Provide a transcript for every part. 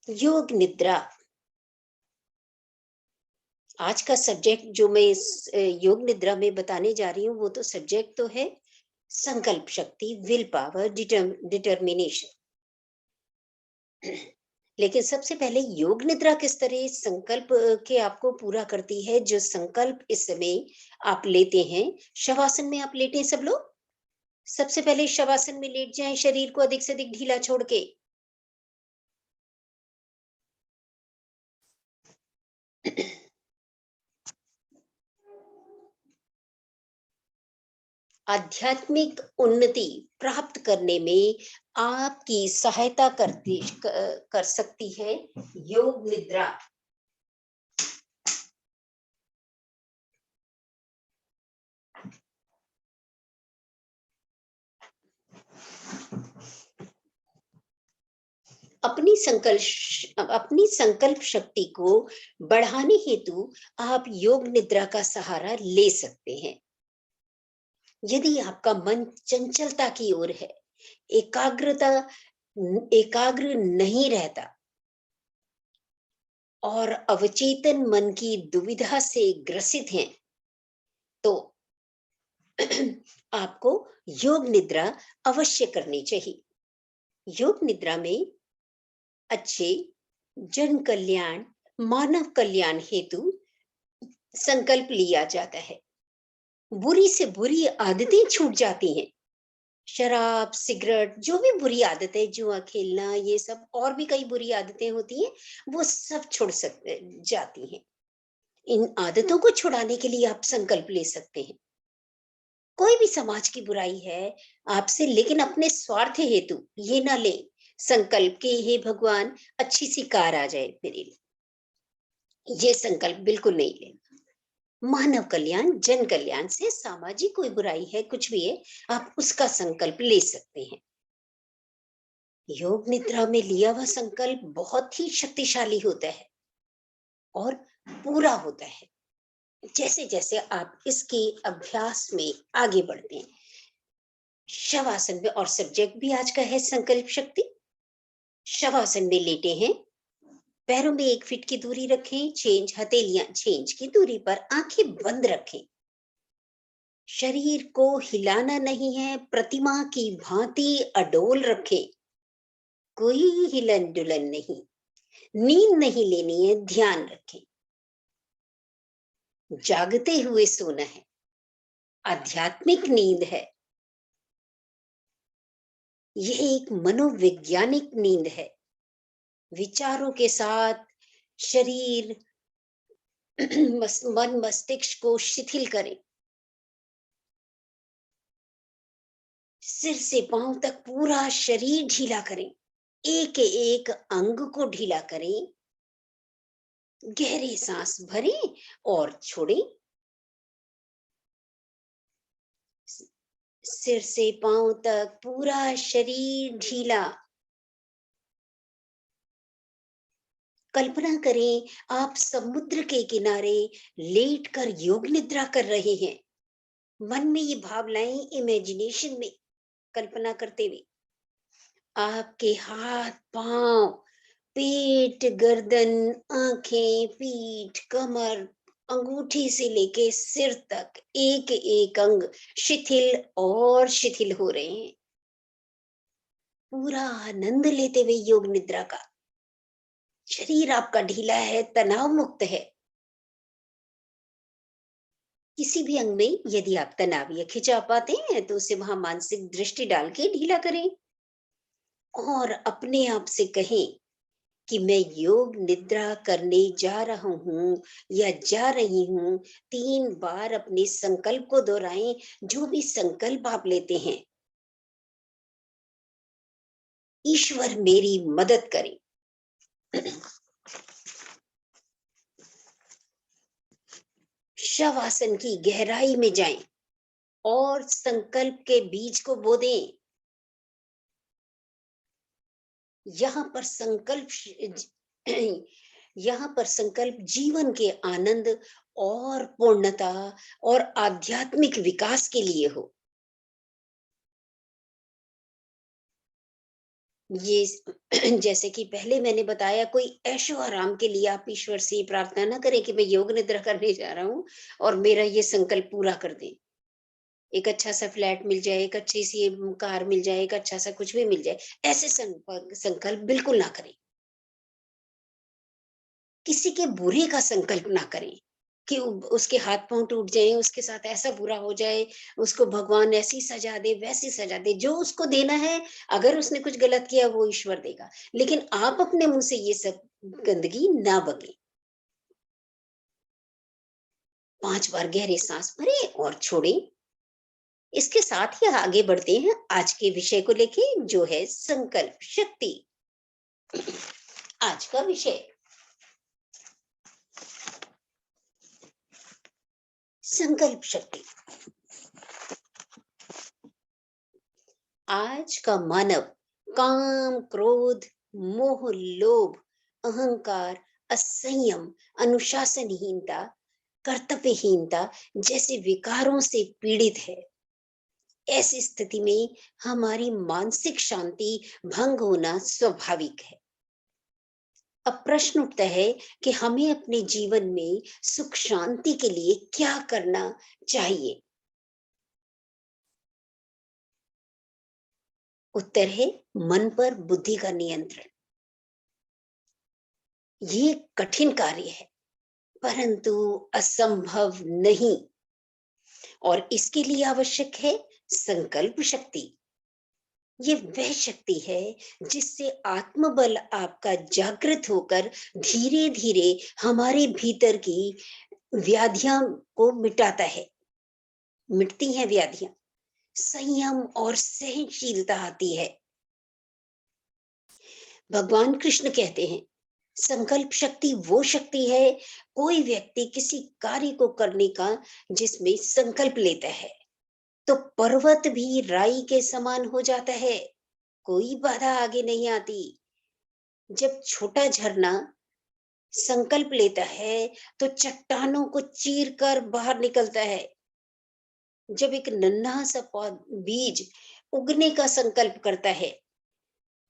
योग निद्रा आज का सब्जेक्ट जो मैं इस योग निद्रा में बताने जा रही हूँ वो तो सब्जेक्ट तो है संकल्प शक्ति, विल पावर, डिटर्मिनेशन। लेकिन सबसे पहले योग निद्रा किस तरह संकल्प के आपको पूरा करती है। जो संकल्प इस समय आप लेते हैं, शवासन में आप लेटे हैं सब लोग। सबसे पहले शवासन में लेट जाएं, शरीर को अधिक से अधिक ढीला छोड़ के। आध्यात्मिक उन्नति प्राप्त करने में आपकी सहायता कर सकती है योग निद्रा। अपनी संकल्प शक्ति को बढ़ाने हेतु आप योग निद्रा का सहारा ले सकते हैं। यदि आपका मन चंचलता की ओर है, एकाग्रता एकाग्र नहीं रहता और अवचेतन मन की दुविधा से ग्रसित हैं, तो आपको योग निद्रा अवश्य करनी चाहिए। योग निद्रा में अच्छे जन कल्याण, मानव कल्याण हेतु संकल्प लिया जाता है। बुरी से बुरी आदतें छूट जाती हैं। शराब, सिगरेट, जो भी बुरी आदतें, जुआ खेलना, ये सब और भी कई बुरी आदतें होती हैं, वो सब छुड़ सकते जाती हैं। इन आदतों को छुड़ाने के लिए आप संकल्प ले सकते हैं। कोई भी समाज की बुराई है आपसे, लेकिन अपने स्वार्थ हेतु ये ना ले संकल्प के, हे भगवान अच्छी सी कार आ जाए मेरे लिए, ये संकल्प बिल्कुल नहीं लेना। मानव कल्याण, जन कल्याण से सामाजिक कोई बुराई है, कुछ भी है, आप उसका संकल्प ले सकते हैं। योग निद्रा में लिया हुआ संकल्प बहुत ही शक्तिशाली होता है और पूरा होता है। जैसे जैसे आप इसके अभ्यास में आगे बढ़ते हैं, शवासन में, और सब्जेक्ट भी आज का है संकल्प शक्ति। शवासन में लेटे हैं, पैरों में 1 फीट की दूरी रखें, हथेलियां छेंज की दूरी पर, आंखें बंद रखें। शरीर को हिलाना नहीं है, प्रतिमा की भांति अडोल रखें। कोई हिलन डुलन नहीं, नींद नहीं लेनी है, ध्यान रखें। जागते हुए सोना है, आध्यात्मिक नींद है। यह एक मनोवैज्ञानिक नींद है। विचारों के साथ शरीर मन मस्तिष्क को शिथिल करें। सिर से पांव तक पूरा शरीर ढीला करें। एक एक अंग को ढीला करें। गहरी सांस भरें और छोड़ें। सिर से पांव तक पूरा शरीर ढीला। कल्पना करें आप समुद्र के किनारे लेटकर योग निद्रा कर रहे हैं। मन में ये भाव लाएं, इमेजिनेशन में कल्पना करते हुए आपके हाथ, पांव, पेट, गर्दन, आंखें, पीठ, कमर, अंगूठी से लेके सिर तक एक एक अंग शिथिल और शिथिल हो रहे हैं। पूरा आनंद लेते हुए योग निद्रा का। शरीर आपका ढीला है, तनाव मुक्त है। किसी भी अंग में यदि आप तनाव या खिंचाव पाते हैं तो उसे वहां मानसिक दृष्टि डाल के ढीला करें और अपने आप से कहें कि मैं योग निद्रा करने जा रहा हूं या जा रही हूं। 3 बार अपने संकल्प को दोहराएं। जो भी संकल्प आप लेते हैं, ईश्वर मेरी मदद करे। शवासन की गहराई में जाएं और संकल्प के बीज को बो दें। यहाँ पर यहाँ पर संकल्प जीवन के आनंद और पूर्णता और आध्यात्मिक विकास के लिए हो। ये जैसे कि पहले मैंने बताया, कोई ऐशो आराम के लिए आप ईश्वर से प्रार्थना ना करें कि मैं योग निद्रा करने जा रहा हूँ और मेरा ये संकल्प पूरा कर दें। एक अच्छा सा फ्लैट मिल जाए, एक अच्छी सी कार मिल जाए, एक अच्छा सा कुछ भी मिल जाए, ऐसे संकल्प बिल्कुल ना करें। किसी के बुरे का संकल्प ना करें कि उसके हाथ पांव टूट जाएं, उसके साथ ऐसा बुरा हो जाए, उसको भगवान ऐसी सजा दे, वैसी सजा दे। जो उसको देना है, अगर उसने कुछ गलत किया वो ईश्वर देगा, लेकिन आप अपने मुंह से ये सब गंदगी ना बके। 5 बार गहरे सांस भरें और छोड़ें। इसके साथ ही आगे बढ़ते हैं आज के विषय को लेके, जो है संकल्प शक्ति। आज का विषय संकल्प शक्ति। आज का मानव काम, क्रोध, मोह, लोभ, अहंकार, असंयम, अनुशासनहीनता, कर्तव्यहीनता जैसे विकारों से पीड़ित है। ऐसी स्थिति में हमारी मानसिक शांति भंग होना स्वाभाविक है। अब प्रश्न उठता है कि हमें अपने जीवन में सुख शांति के लिए क्या करना चाहिए। उत्तर है मन पर बुद्धि का नियंत्रण। ये कठिन कार्य है, परंतु असंभव नहीं, और इसके लिए आवश्यक है संकल्प शक्ति। ये वह शक्ति है जिससे आत्मबल आपका जागृत होकर धीरे धीरे हमारे भीतर की व्याधियां को मिटाता है। मिटती हैं व्याधियां, संयम और सहनशीलता आती है। भगवान कृष्ण कहते हैं, संकल्प शक्ति वो शक्ति है, कोई व्यक्ति किसी कार्य को करने का जिसमें संकल्प लेता है तो पर्वत भी राई के समान हो जाता है, कोई बाधा आगे नहीं आती। जब छोटा झरना संकल्प लेता है तो चट्टानों को चीर कर बाहर निकलता है। जब एक नन्हा सा बीज उगने का संकल्प करता है,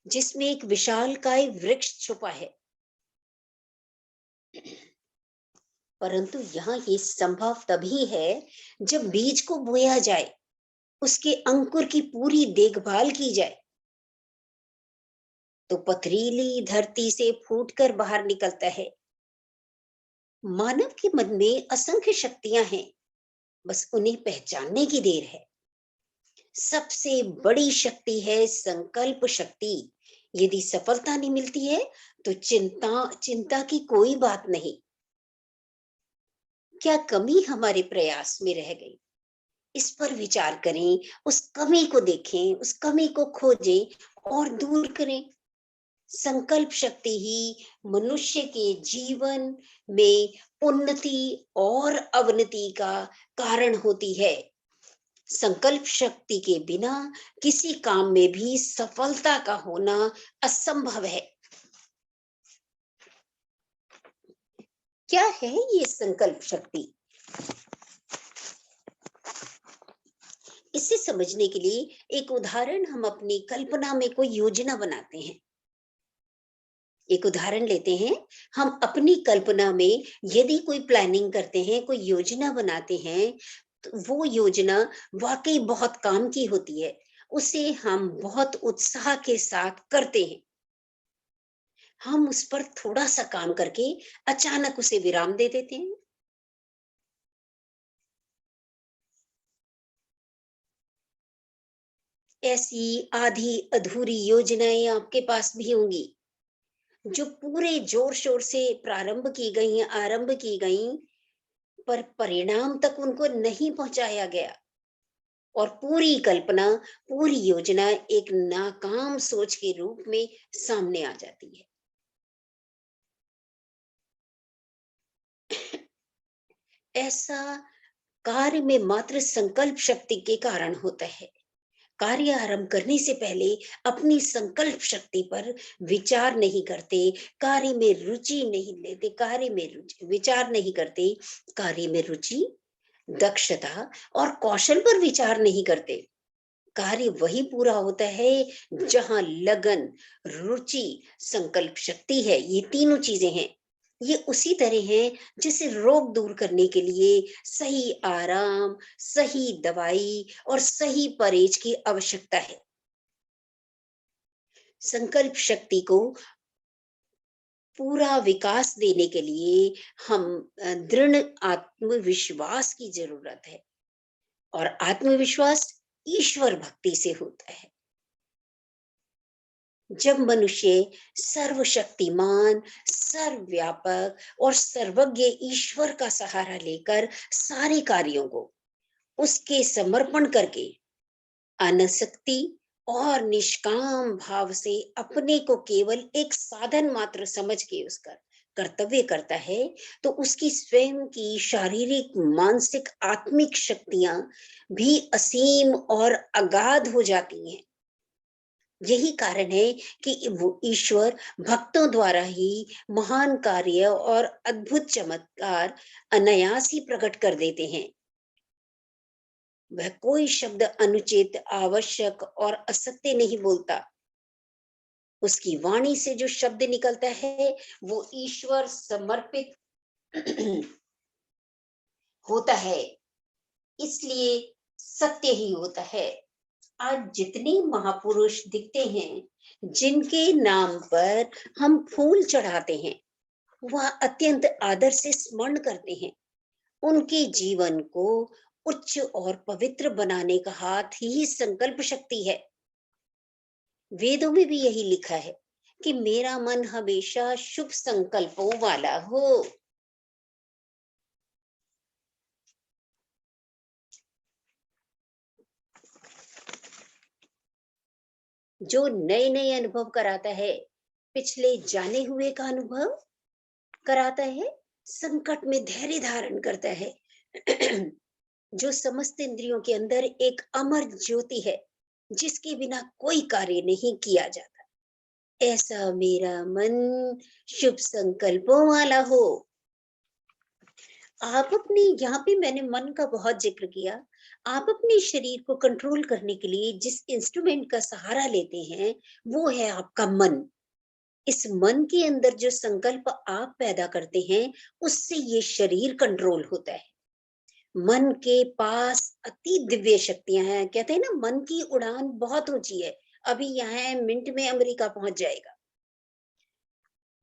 जिसमें एक विशालकाय वृक्ष छुपा है, परंतु यहाँ ये संभव तभी है जब बीज को बोया जाए, उसके अंकुर की पूरी देखभाल की जाए, तो पथरीली धरती से फूटकर बाहर निकलता है। मानव के मन में असंख्य शक्तियां हैं, बस उन्हें पहचानने की देर है। सबसे बड़ी शक्ति है संकल्प शक्ति। यदि सफलता नहीं मिलती है तो चिंता चिंता की कोई बात नहीं। क्या कमी हमारे प्रयास में रह गई, इस पर विचार करें, उस कमी को देखें, उस कमी को खोजें और दूर करें। संकल्प शक्ति ही मनुष्य के जीवन में उन्नति और अवनति का कारण होती है। संकल्प शक्ति के बिना किसी काम में भी सफलता का होना असंभव है। क्या है ये संकल्प शक्ति? इसे समझने के लिए एक उदाहरण हम अपनी कल्पना में कोई योजना बनाते हैं। एक उदाहरण लेते हैं। हम अपनी कल्पना में यदि कोई प्लानिंग करते हैं, कोई योजना बनाते हैं, तो वो योजना वाकई बहुत काम की होती है। उसे हम बहुत उत्साह के साथ करते हैं। हम उस पर थोड़ा सा काम करके अचानक उसे विराम दे देते हैं। ऐसी आधी अधूरी योजनाएं आपके पास भी होंगी, जो पूरे जोर शोर से प्रारंभ की गई, आरंभ की गई, पर परिणाम तक उनको नहीं पहुंचाया गया, और पूरी कल्पना, पूरी योजना एक नाकाम सोच के रूप में सामने आ जाती है। ऐसा कार्य में मात्र संकल्प शक्ति के कारण होता है। कार्य आरंभ करने से पहले अपनी संकल्प शक्ति पर विचार नहीं करते, कार्य में रुचि नहीं लेते, कार्य में रुचि विचार नहीं करते, कार्य में रुचि, दक्षता और कौशल पर विचार नहीं करते, कार्य वही पूरा होता है जहां लगन, रुचि, संकल्प शक्ति है। ये तीनों चीजें हैं। ये उसी तरह है जैसे रोग दूर करने के लिए सही आराम, सही दवाई और सही परहेज की आवश्यकता है। संकल्प शक्ति को पूरा विकास देने के लिए हम दृढ़ आत्मविश्वास की जरूरत है, और आत्मविश्वास ईश्वर भक्ति से होता है। जब मनुष्य सर्वशक्तिमान, सर्वव्यापक और सर्वज्ञ ईश्वर का सहारा लेकर सारे कार्यों को उसके समर्पण करके अनासक्ति और निष्काम भाव से अपने को केवल एक साधन मात्र समझ के उसका कर्तव्य करता है, तो उसकी स्वयं की शारीरिक, मानसिक, आत्मिक शक्तियां भी असीम और अगाध हो जाती हैं। यही कारण है कि वो ईश्वर भक्तों द्वारा ही महान कार्य और अद्भुत चमत्कार अनायास ही प्रकट कर देते हैं। वह कोई शब्द अनुचित, आवश्यक और असत्य नहीं बोलता। उसकी वाणी से जो शब्द निकलता है वो ईश्वर समर्पित होता है, इसलिए सत्य ही होता है। आज जितने महापुरुष दिखते हैं जिनके नाम पर हम फूल चढ़ाते हैं, वह अत्यंत आदर से स्मरण करते हैं। उनके जीवन को उच्च और पवित्र बनाने का हाथ ही संकल्प शक्ति है। वेदों में भी यही लिखा है कि मेरा मन हमेशा शुभ संकल्पों वाला हो। जो नए नए अनुभव कराता है, पिछले जाने हुए का अनुभव कराता है, संकट में धैर्य धारण करता है। जो समस्त इंद्रियों के अंदर एक अमर ज्योति है, जिसके बिना कोई कार्य नहीं किया जाता, ऐसा मेरा मन शुभ संकल्पों वाला हो। आप अपने, यहाँ पे मैंने मन का बहुत जिक्र किया। आप अपने शरीर को कंट्रोल करने के लिए जिस इंस्ट्रूमेंट का सहारा लेते हैं, वो है आपका मन। इस मन के अंदर जो संकल्प आप पैदा करते हैं, उससे ये शरीर कंट्रोल होता है। मन के पास अति दिव्य शक्तियां हैं। कहते हैं ना, मन की उड़ान बहुत ऊंची है, अभी यहाँ है, मिनट में अमेरिका पहुंच जाएगा।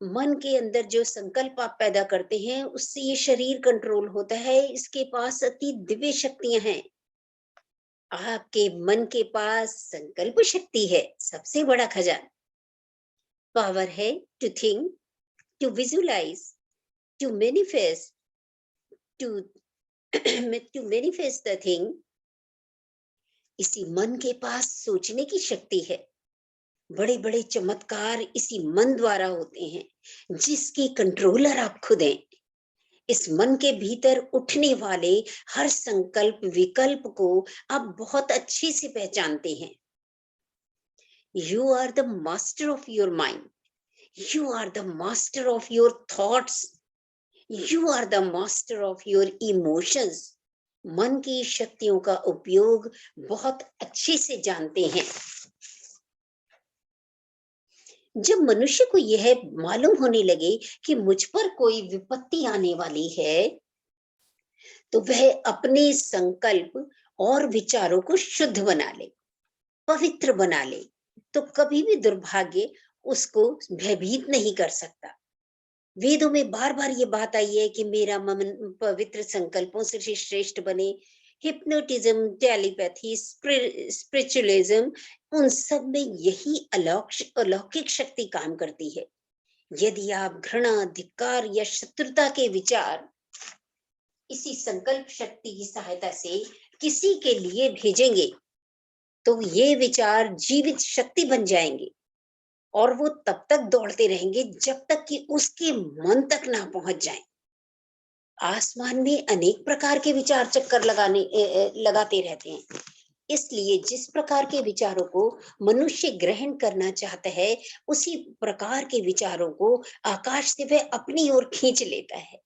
मन के अंदर जो संकल्प आप पैदा करते हैं, उससे ये शरीर कंट्रोल होता है। इसके पास अति दिव्य शक्तियां हैं। आपके मन के पास संकल्प शक्ति है, सबसे बड़ा खजाना। पावर है to think, to visualise, to manifest, to to manifest the thing. इसी मन के पास सोचने की शक्ति है। बड़े बड़े चमत्कार इसी मन द्वारा होते हैं, जिसके कंट्रोलर आप खुद हैं। इस मन के भीतर उठने वाले हर संकल्प विकल्प को आप बहुत अच्छे से पहचानते हैं। You are the master of your mind, you are the master of your thoughts, you are the master of your emotions. मन की शक्तियों का उपयोग बहुत अच्छे से जानते हैं। जब मनुष्य को यह मालूम होने लगे कि मुझ पर कोई विपत्ति आने वाली है, तो वह अपने संकल्प और विचारों को शुद्ध बना ले, पवित्र बना ले, तो कभी भी दुर्भाग्य उसको भयभीत नहीं कर सकता। वेदों में बार बार ये बात आई है कि मेरा मन पवित्र संकल्पों से श्रेष्ठ बने। हिप्नोटिज्म, टेलीपैथी, स्पिरिचुअलिज्म, उन सब में यही अलौकिक शक्ति काम करती है। यदि आप घृणा, धिक्कार या शत्रुता के विचार इसी संकल्प शक्ति की सहायता से किसी के लिए भेजेंगे, तो ये विचार जीवित शक्ति बन जाएंगे, और वो तब तक दौड़ते रहेंगे जब तक कि उसके मन तक ना पहुंच जाएं। आसमान में अनेक प्रकार के विचार चक्कर लगाते रहते हैं। इसलिए जिस प्रकार के विचारों को मनुष्य ग्रहण करना चाहता है, उसी प्रकार के विचारों को आकाश से वह अपनी ओर खींच लेता है।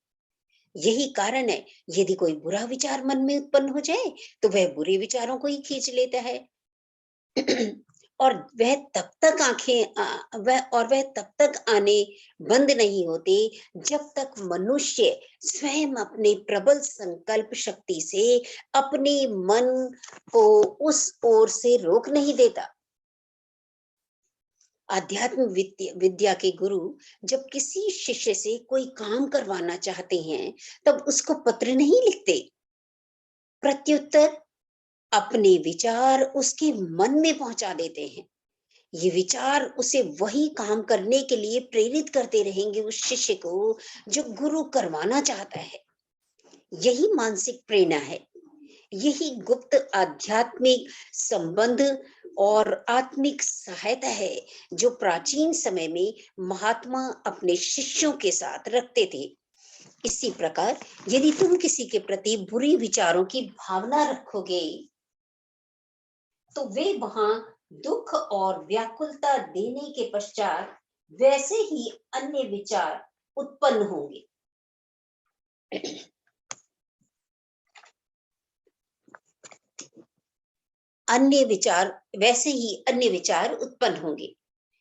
यही कारण है, यदि कोई बुरा विचार मन में उत्पन्न हो जाए, तो वह बुरे विचारों को ही खींच लेता है। और वह तब तक वह तब तक आने बंद नहीं होते जब तक मनुष्य स्वयं अपने प्रबल संकल्प शक्ति से अपने मन को उस ओर से रोक नहीं देता। आध्यात्म विद्या के गुरु जब किसी शिष्य से कोई काम करवाना चाहते हैं, तब उसको पत्र नहीं लिखते, प्रत्युत्तर अपने विचार उसके मन में पहुंचा देते हैं। ये विचार उसे वही काम करने के लिए प्रेरित करते रहेंगे उस शिष्य को जो गुरु करवाना चाहता है। यही मानसिक प्रेरणा है, यही गुप्त आध्यात्मिक संबंध और आत्मिक सहायता है जो प्राचीन समय में महात्मा अपने शिष्यों के साथ रखते थे। इसी प्रकार यदि तुम किसी के प्रति बुरी विचारों की भावना रखोगे, तो वे वहां दुख और व्याकुलता देने के पश्चात वैसे ही अन्य विचार उत्पन्न होंगे। अन्य विचार उत्पन्न होंगे।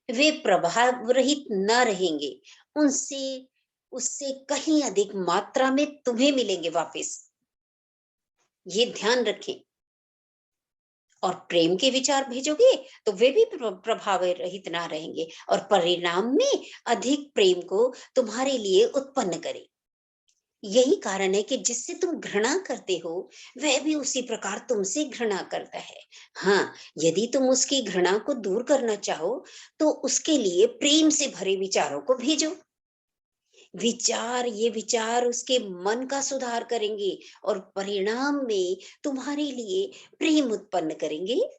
वे प्रभाव रहित न रहेंगे, उनसे उससे कहीं अधिक मात्रा में तुम्हें मिलेंगे वापस। ये ध्यान रखें। और प्रेम के विचार भेजोगे तो वे भी प्रभाव रहित ना रहेंगे और परिणाम में अधिक प्रेम को तुम्हारे लिए उत्पन्न करें। यही कारण है कि जिससे तुम घृणा करते हो, वह भी उसी प्रकार तुमसे घृणा करता है। हाँ, यदि तुम उसकी घृणा को दूर करना चाहो, तो उसके लिए प्रेम से भरे विचारों को भेजो। ये विचार उसके मन का सुधार करेंगे और परिणाम में तुम्हारे लिए प्रेम उत्पन्न करेंगे।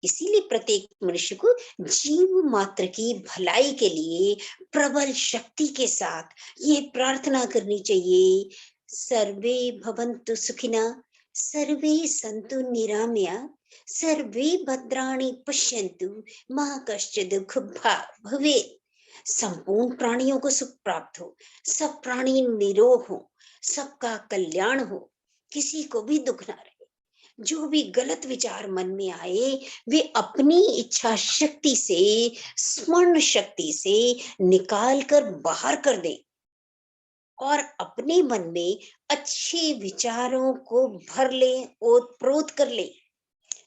इसीलिए प्रत्येक मनुष्य को जीव मात्र की भलाई के लिए प्रबल शक्ति के साथ ये प्रार्थना करनी चाहिए, सर्वे भवन्तु सुखिनः, सर्वे सन्तु निरामया, सर्वे भद्राणि पश्यन्तु, मा कश्चित् दुःख भवेत्। संपूर्ण प्राणियों को सुख प्राप्त हो, सब प्राणी निरोग हो, सबका कल्याण हो, किसी को भी दुख ना रहे। जो भी गलत विचार मन में आए, वे अपनी इच्छा शक्ति से, स्मरण शक्ति से निकाल कर बाहर कर दे और अपने मन में अच्छे विचारों को भर ले, ओतप्रोत कर ले।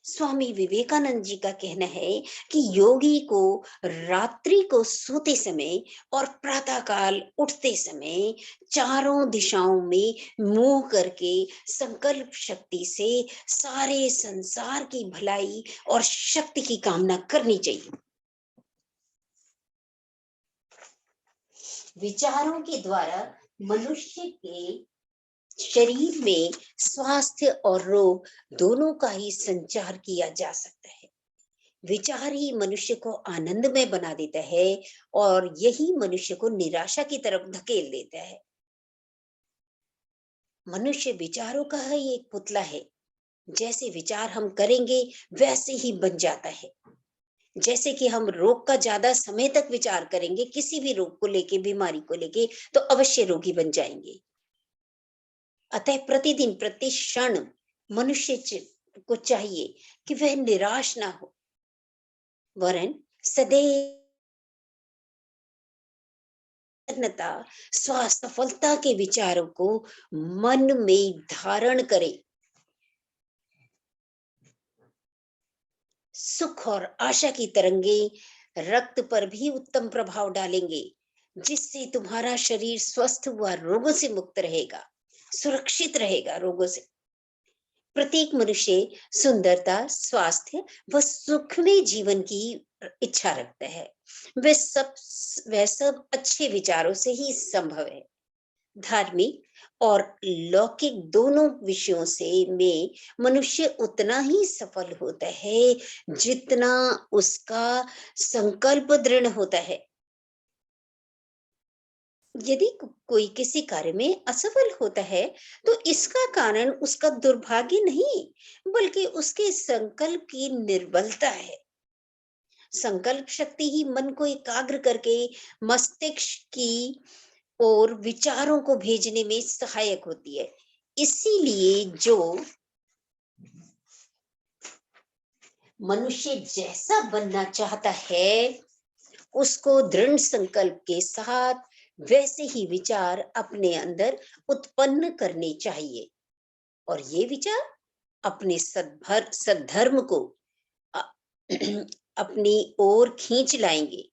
स्वामी विवेकानंद जी का कहना है कि योगी को रात्रि को सोते समय और प्रातःकाल उठते समय चारों दिशाओं में मुंह करके संकल्प शक्ति से सारे संसार की भलाई और शक्ति की कामना करनी चाहिए। विचारों के द्वारा मनुष्य के शरीर में स्वास्थ्य और रोग दोनों का ही संचार किया जा सकता है। विचार ही मनुष्य को आनंदमय बना देता है और यही मनुष्य को निराशा की तरफ धकेल देता है। मनुष्य विचारों का ही एक पुतला है। जैसे विचार हम करेंगे वैसे ही बन जाता है। जैसे कि हम रोग का ज्यादा समय तक विचार करेंगे, किसी भी रोग को लेके, बीमारी को लेके, तो अवश्य रोगी बन जाएंगे। अतः प्रतिदिन प्रति क्षण मनुष्य को चाहिए कि वह निराश ना हो, वरन सदैव सफलता के विचारों को मन में धारण करे। सुख और आशा की तरंगे रक्त पर भी उत्तम प्रभाव डालेंगे, जिससे तुम्हारा शरीर स्वस्थ व रोगों से मुक्त रहेगा, सुरक्षित रहेगा रोगों से। प्रत्येक मनुष्य सुंदरता, स्वास्थ्य व सुखमय जीवन की इच्छा रखता है। वह सब अच्छे विचारों से ही संभव है। धार्मिक और लौकिक दोनों विषयों से में मनुष्य उतना ही सफल होता है जितना उसका संकल्प दृढ़ होता है। यदि कोई किसी कार्य में असफल होता है, तो इसका कारण उसका दुर्भाग्य नहीं, बल्कि उसके संकल्प की निर्बलता है। संकल्प शक्ति ही मन को एकाग्र करके मस्तिष्क की और विचारों को भेजने में सहायक होती है। इसीलिए जो मनुष्य जैसा बनना चाहता है, उसको दृढ़ संकल्प के साथ वैसे ही विचार अपने अंदर उत्पन्न करने चाहिए, और ये विचार अपने सद्धर्म को अ, अपनी ओर खींच लाएंगे,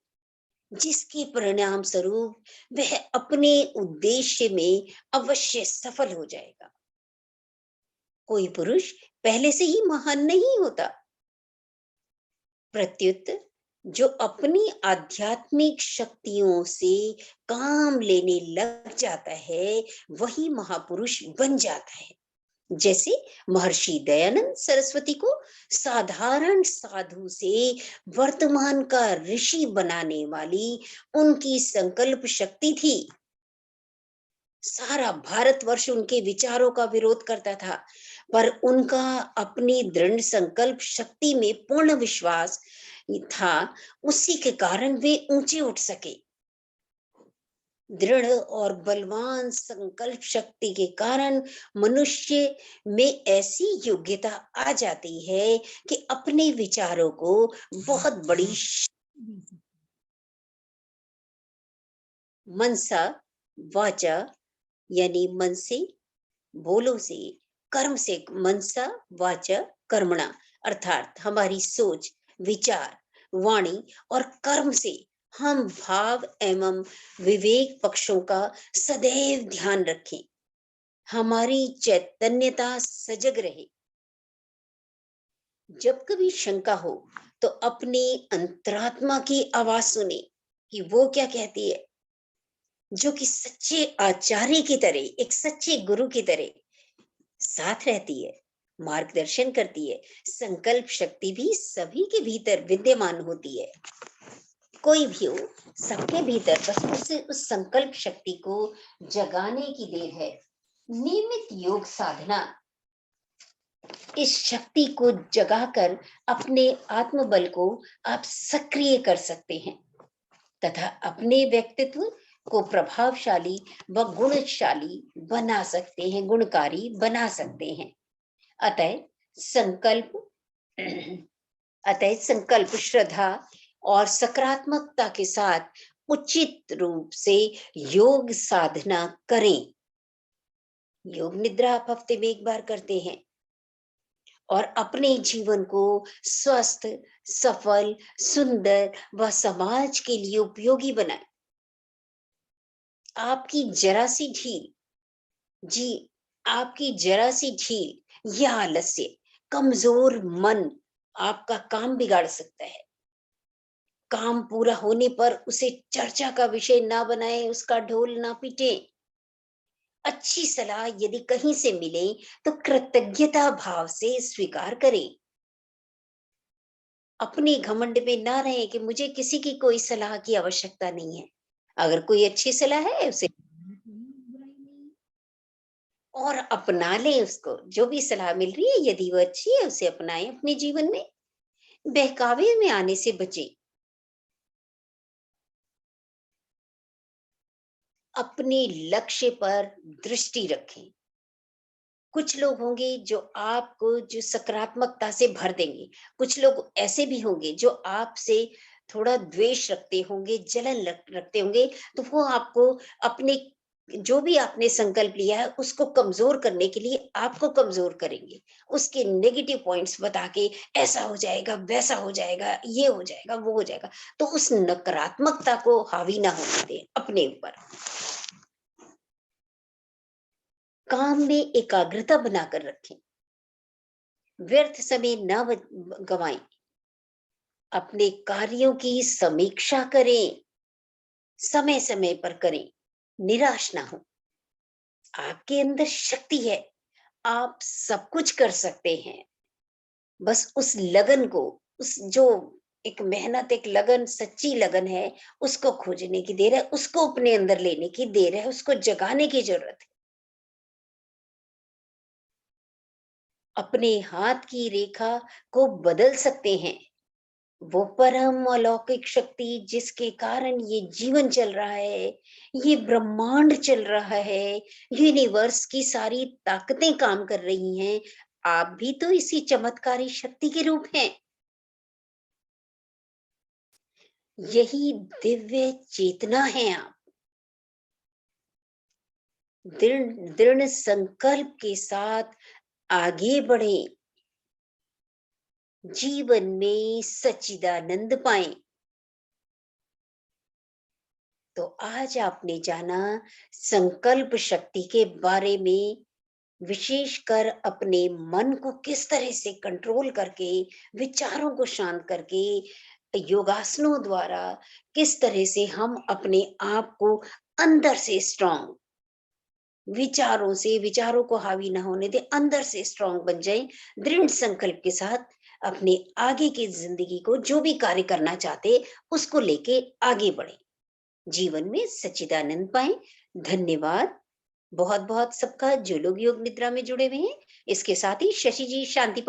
जिसके परिणाम स्वरूप वह अपने उद्देश्य में अवश्य सफल हो जाएगा। कोई पुरुष पहले से ही महान नहीं होता, प्रत्युत जो अपनी आध्यात्मिक शक्तियों से काम लेने लग जाता है, वही महापुरुष बन जाता है। जैसे महर्षि दयानंद सरस्वती को साधारण साधु से वर्तमान का ऋषि बनाने वाली उनकी संकल्प शक्ति थी। सारा भारतवर्ष उनके विचारों का विरोध करता था, पर उनका अपनी दृढ़ संकल्प शक्ति में पूर्ण विश्वास था। उसी के कारण वे ऊंचे उठ सके। दृढ़ और बलवान संकल्प शक्ति के कारण मनुष्य में ऐसी योग्यता आ जाती है कि अपने विचारों को बहुत बड़ी मनसा वाचा, यानी मन से, बोलो से, कर्म से, मनसा वाचा कर्मणा, अर्थात हमारी सोच, विचार, वाणी और कर्म से हम भाव एवं विवेक पक्षों का सदैव ध्यान रखें, हमारी चैतन्यता सजग रहे। जब कभी शंका हो तो अपनी अंतरात्मा की आवाज सुने कि वो क्या कहती है, जो कि सच्चे आचार्य की तरह, एक सच्चे गुरु की तरह साथ रहती है, मार्गदर्शन करती है। संकल्प शक्ति भी सभी के भीतर विद्यमान होती है। कोई भी हो, सबके भीतर, बस उसे उस संकल्प शक्ति को जगाने की देर है। नियमित योग साधना इस शक्ति को जगाकर अपने आत्मबल को आप सक्रिय कर सकते हैं तथा अपने व्यक्तित्व को प्रभावशाली व गुणशाली बना सकते हैं, गुणकारी बना सकते हैं। अतः संकल्प अतः संकल्प, श्रद्धा और सकारात्मकता के साथ उचित रूप से योग साधना करें। योग निद्रा आप हफ्ते में एक बार करते हैं और अपने जीवन को स्वस्थ, सफल, सुंदर व समाज के लिए उपयोगी बनाएं। आपकी जरा सी ढील, जी, आपकी जरा सी ढील या आलस्य, कमजोर मन आपका काम बिगाड़ सकता है। काम पूरा होने पर उसे चर्चा का विषय ना बनाएं, उसका ढोल ना पीटें। अच्छी सलाह यदि कहीं से मिले तो कृतज्ञता भाव से स्वीकार करें। अपने घमंड में ना रहें कि मुझे किसी की कोई सलाह की आवश्यकता नहीं है। अगर कोई अच्छी सलाह है उसे और अपना लें उसको, जो भी सलाह मिल रही है यदि वो अच्छी है उसे अपनाएं अपने जीवन में। बहकावे में आने से बचें। अपने लक्ष्य पर दृष्टि रखें। कुछ लोग होंगे जो आपको जो सकारात्मकता से भर देंगे, कुछ लोग ऐसे भी होंगे जो आपसे थोड़ा द्वेष रखते होंगे, जलन रखते होंगे, तो वो आपको अपने जो भी आपने संकल्प लिया है उसको कमजोर करने के लिए आपको कमजोर करेंगे। उसके नेगेटिव पॉइंट्स बता के ऐसा हो जाएगा, वैसा हो जाएगा, ये हो जाएगा, वो हो जाएगा। तो उस नकारात्मकता को हावी ना होने दें अपने ऊपर। काम में एकाग्रता बनाकर रखें। व्यर्थ समय न गवाएं। अपने कार्यों की समीक्षा करें, समय समय पर करें, निराश ना हो। आपके अंदर शक्ति है, आप सब कुछ कर सकते हैं। बस उस लगन को, उस जो एक मेहनत, एक लगन, सच्ची लगन है, उसको खोजने की देर है, उसको अपने अंदर लेने की देर है, उसको जगाने की जरूरत है। अपने हाथ की रेखा को बदल सकते हैं। वो परम अलौकिक शक्ति जिसके कारण ये जीवन चल रहा है, ये ब्रह्मांड चल रहा है, यूनिवर्स की सारी ताकतें काम कर रही हैं। आप भी तो इसी चमत्कारी शक्ति के रूप हैं। यही दिव्य चेतना है आप। दृढ़ दृढ़ संकल्प के साथ आगे बढ़ें, जीवन में सच्चिदानंद पाएं। तो आज आपने जाना संकल्प शक्ति के बारे में, विशेषकर अपने मन को किस तरह से कंट्रोल करके, विचारों को शांत करके, योगासनों द्वारा किस तरह से हम अपने आप को अंदर से स्ट्रांग, विचारों से, विचारों को हावी ना होने दें, अंदर से स्ट्रांग बन जाएं, दृढ़ संकल्प के साथ अपने आगे की जिंदगी को, जो भी कार्य करना चाहते उसको लेके आगे बढ़े, जीवन में सच्चिदानंद पाएं। धन्यवाद बहुत बहुत सबका, जो लोग योग निद्रा में जुड़े हुए हैं। इसके साथ ही शशि जी शांति